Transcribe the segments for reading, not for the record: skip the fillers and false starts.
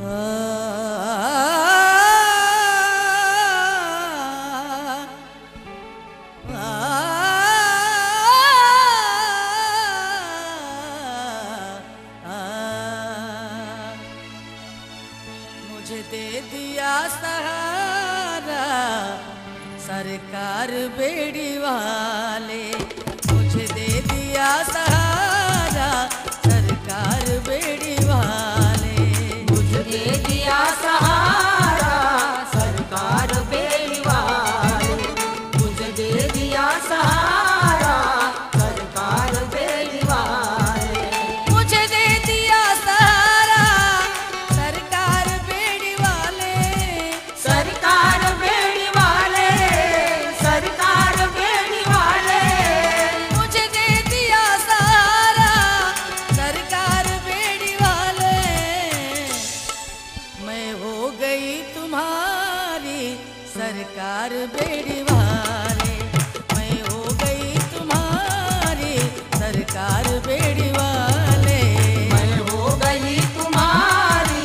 मुझे दे दिया सहारा सरकार बेड़ी वाले, मुझे दे दिया सहारा सरकार बेड़ी वाले, मुझे दे दिया सहारा सरकार बेड़ी वाले, मुझे दे दिया सहारा सरकार बेड़ी वाले, मुझे दे दिया सहारा सरकार बेड़ी वाले, सरकार बेड़ी वाले, सरकार बेड़ी वाले, मुझे दे दिया सहारा सरकार बेड़ी वाले। मैं हो गई तुम्हारी सरकार बेड़ी वाले, मैं हो गई तुम्हारी सरकार बेड़ी वाले, मैं हो गई तुम्हारी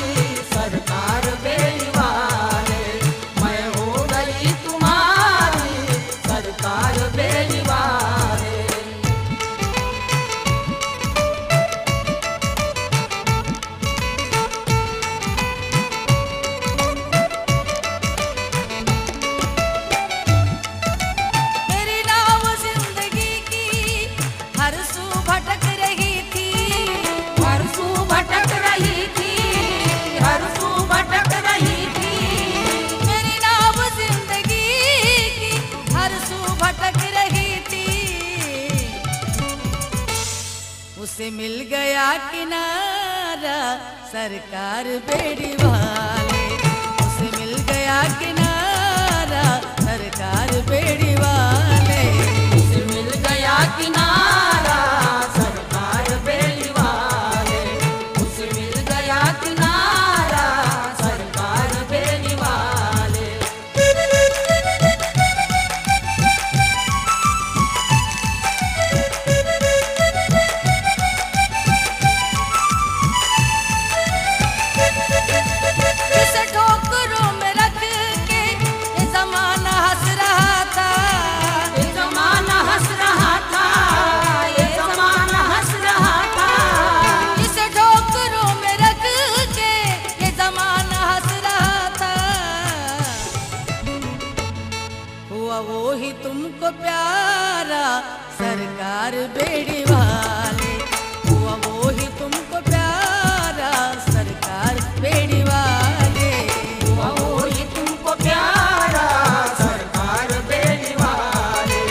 सरकार बेड़ी वाले, मैं हो गई तुम्हारी सरकार बेड़ी वाले। मेरी नाव जिंदगी की हर सू भटक रही थी, हर सू भटक रही थी, हर सू भटक रही थी, मेरी नाव जिंदगी की हर सू भटक रही थी। उसे मिल गया किनारा सरकार बेड़ी वाले, उसे मिल गया किनारा सरकार बेड़ी वाले, उसे मिल गया किनारा सरकार बेड़ी वाले, उसे मिल गया किनारा सरकार बेड़ी वाले। इस ठोकरों में रख के ये जमाना हंस रहा था, ये जमाना हंस रहा था, ये जमाना हंस रहा था, इस ठोकरों में रख के ये जमाना हंस रहा था। हुआ वो ही तुमको प्यारा सरकार बेड़ी वाले, हुआ वो ही तुमको प्यारा सरकार बेड़ी वाले, हुआ वो ही तुमको प्यारा सरकार बेड़ी वाले,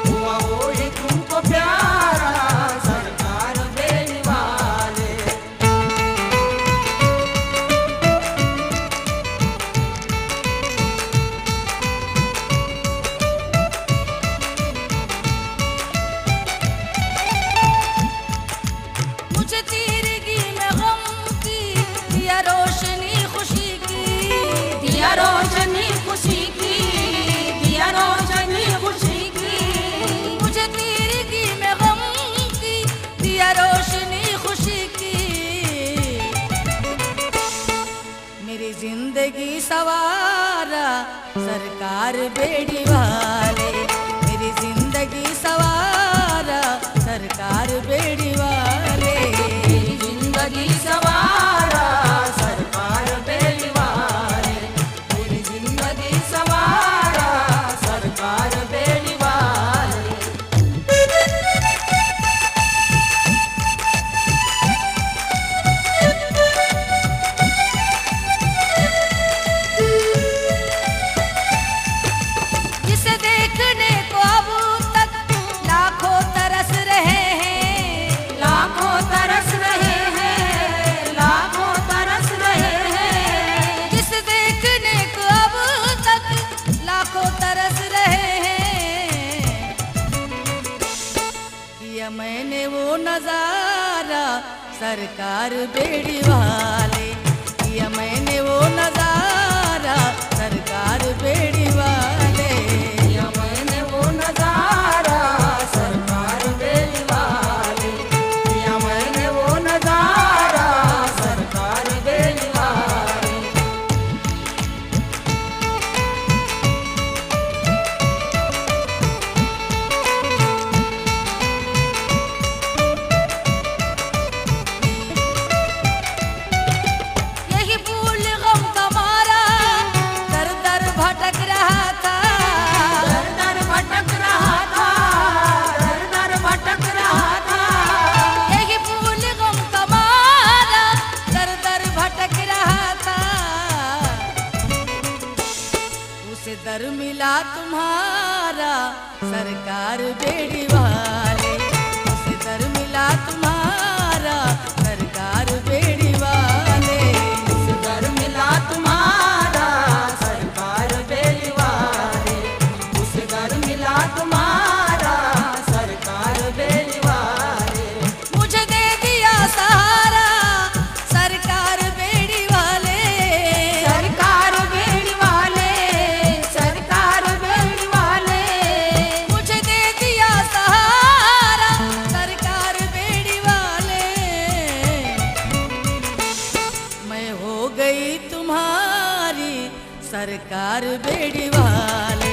हुआ वो ही तुमको प्यारा सरकार बेड़ी वाले। मुझे तीरगी में गम की दिया रोशनी खुशी की, दिया रोशनी खुशी की, दिया रोशनी खुशी की, मुझे तीरगी में गम की दिया रोशनी खुशी की। मेरी जिंदगी सवारा सरकार बेड़ी वाले, मेरी जिंदगी सवारा सरकार बेड़ी वाले, मेरी जिंदगी सवारा सरकार बेड़ी वाले, मेरी जिंदगी सवारा सरकार बेड़ी वाले। जिसे देखने को अब तक लाखों तरस रहे हैं, लाखों तरस रहे हैं, लाखों तरस रहे हैं, जिसे देखने को अब तक लाखों तरस रहे हैं। किया मैंने वो नजारा सरकार बेड़ी वाले, किया मैंने वो नजारा सरकार बेड़ी वाले, या मैंने वो नजारा सरकार बेड़ी वाले, या मैंने वो नजारा सरकार बेड़ी वाले। दर मिला तुम्हारा सरकार बेड़ी वाले, उसे दर मिला तुम्हारा सरकार बेड़ी वाले। उस दर मिला तुम्हारा सरकार बेड़ी वाले, उस दर मिला तुम्हारा सरकार बेड़ी वाले। मुझे दे दिया सहारा सरकार बेड़ी वाले, सरकार बेड़ी वाले, सरकार बेड़ी वाले। मुझे दे दिया सहारा सरकार बेड़ी वाले। मैं हो गई तुम्हारी सरकार बेड़ी वाले।